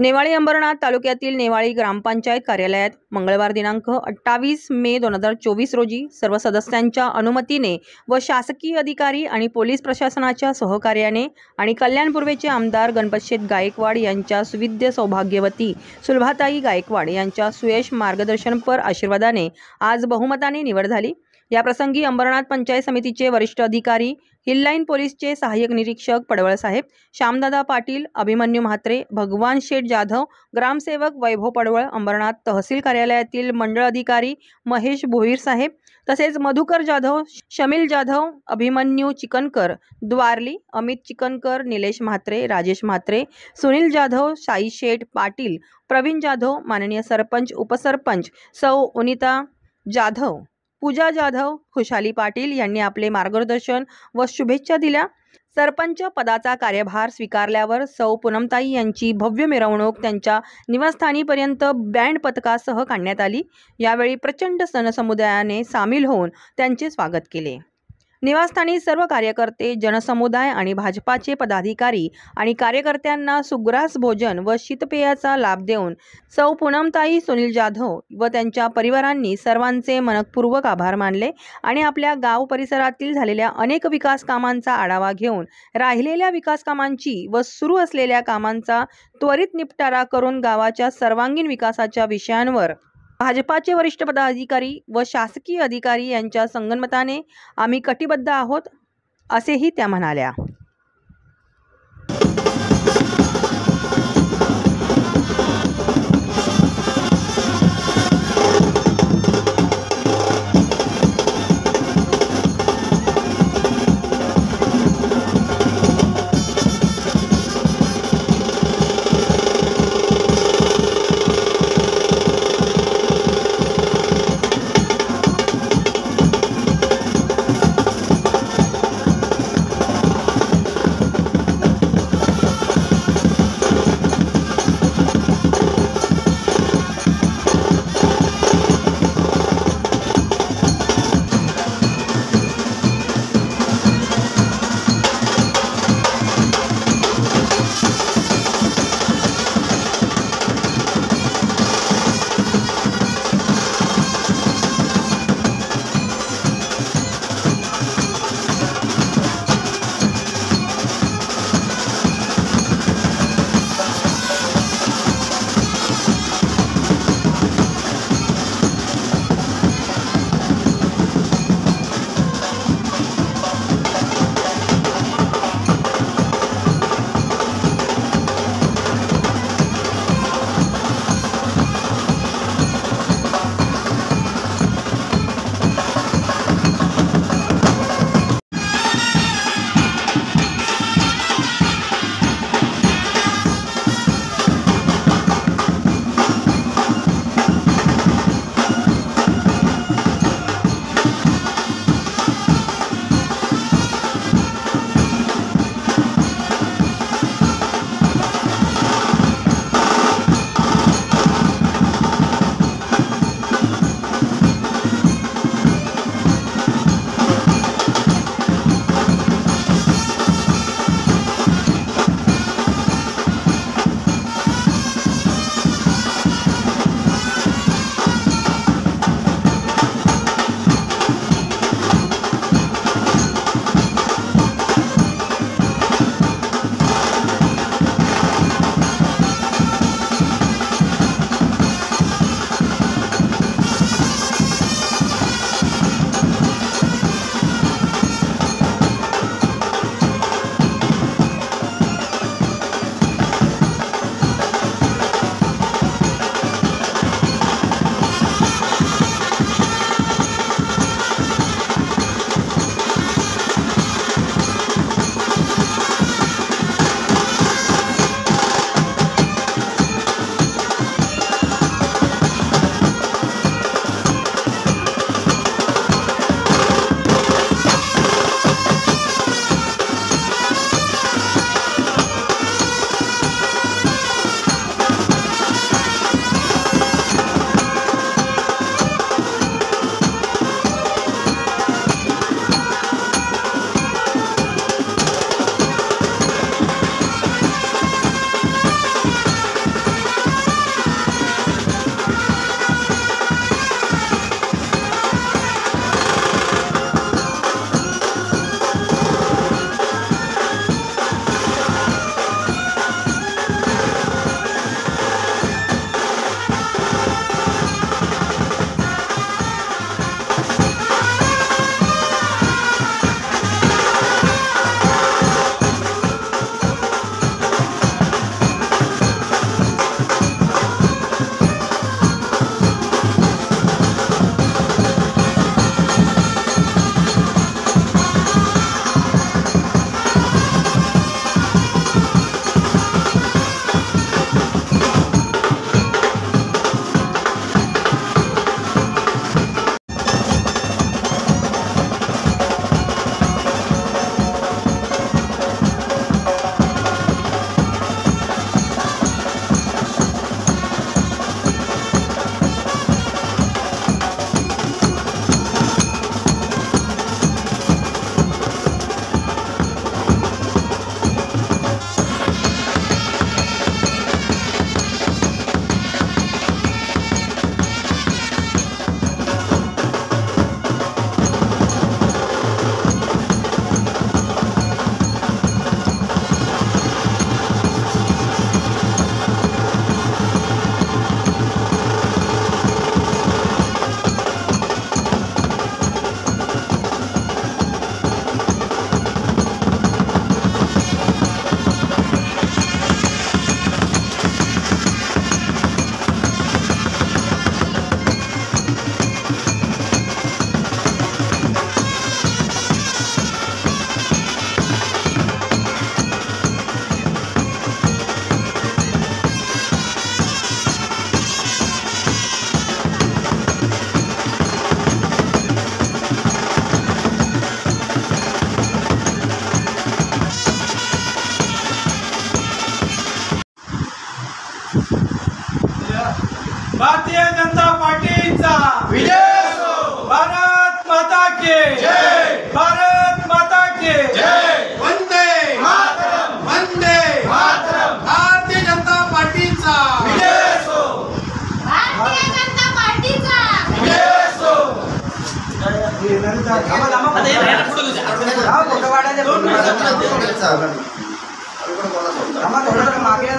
नेवाळी अंबरनाथ तालुक्यातील नेवाळी ग्रामपंचायत कार्यालयात मंगळवार दिनांक 28 मे 2024 रोजी सर्व सदस्यांच्या अनुमतीने व शासकीय अधिकारी आणि पोलीस प्रशासनाच्या सहकार्याने आणि कल्याण पूर्वेचे आमदार गणपतशेठ गायकवाड यांच्या सुविद्य सौभाग्यवती सुलभाताई गायकवाड यांच्या सुयश मार्गदर्शनपर आशीर्वादाने आज बहुमताने निवड झाली। या प्रसंगी अंबरनाथ पंचायत समितीचे वरिष्ठ अधिकारी, हिललाईन पोलीसचे सहाय्यक निरीक्षक पडवळ साहेब, श्यामदादा पाटील, अभिमन्यू म्हात्रे, भगवान शेठ जाधव, ग्रामसेवक वैभव पडवळ, अंबरनाथ तहसील कार्यालयातील मंडळ अधिकारी महेश भोईर साहेब, तसेच मधुकर जाधव, शमील जाधव, अभिमन्यू चिकनकर, द्वारली, अमित चिकनकर, निलेश म्हात्रे, राजेश म्हात्रे, सुनील जाधव, साई शेठ पाटील, प्रवीण जाधव, माननीय सरपंच, उपसरपंच सौ उनिता जाधव, पूजा जाधव, खुशाली पाटील यांनी आपले मार्गदर्शन व शुभेच्छा दिल्या। सरपंच पदाचा कार्यभार स्वीकारल्यावर सौ पूनमताई यांची भव्य मिरवणूक त्यांच्या निवासस्थानीपर्यंत बँड पथकासह काढण्यात आली। यावेळी प्रचंड जनसमुदायाने सामील होऊन त्यांचे स्वागत केले। निवासस्थानी सर्व कार्यकर्ते, जनसमुदाय आणि भाजपाचे पदाधिकारी आणि कार्यकर्त्यांना सुग्रास भोजन व शीतपेयाचा लाभ देऊन सौ पूनमताई, सुनील जाधव व त्यांच्या परिवारांनी सर्वांचे मनपूर्वक आभार मानले आणि आपल्या गाव परिसरातील झालेल्या अनेक विकास कामांचा आढावा घेऊन राहिलेल्या विकास कामांची व सुरू असलेल्या कामांचा त्वरित निपटारा करून गावाच्या सर्वांगीण विकासाच्या विषयांवर भाजपाचे वरिष्ठ पदाधिकारी व शासकीय अधिकारी यांच्या संगनमताने आम्ही कटिबद्ध आहोत, असेही त्या म्हणाल्या। भारतीय जनता पार्टीचा विजय असो। भारत माता की जय। भारत माता की जय। वंदे मातरम। वंदे मातरम। भारतीय जनता पार्टीचा विजय असो। भारतीय जनता पार्टीचा विजय असो। मागे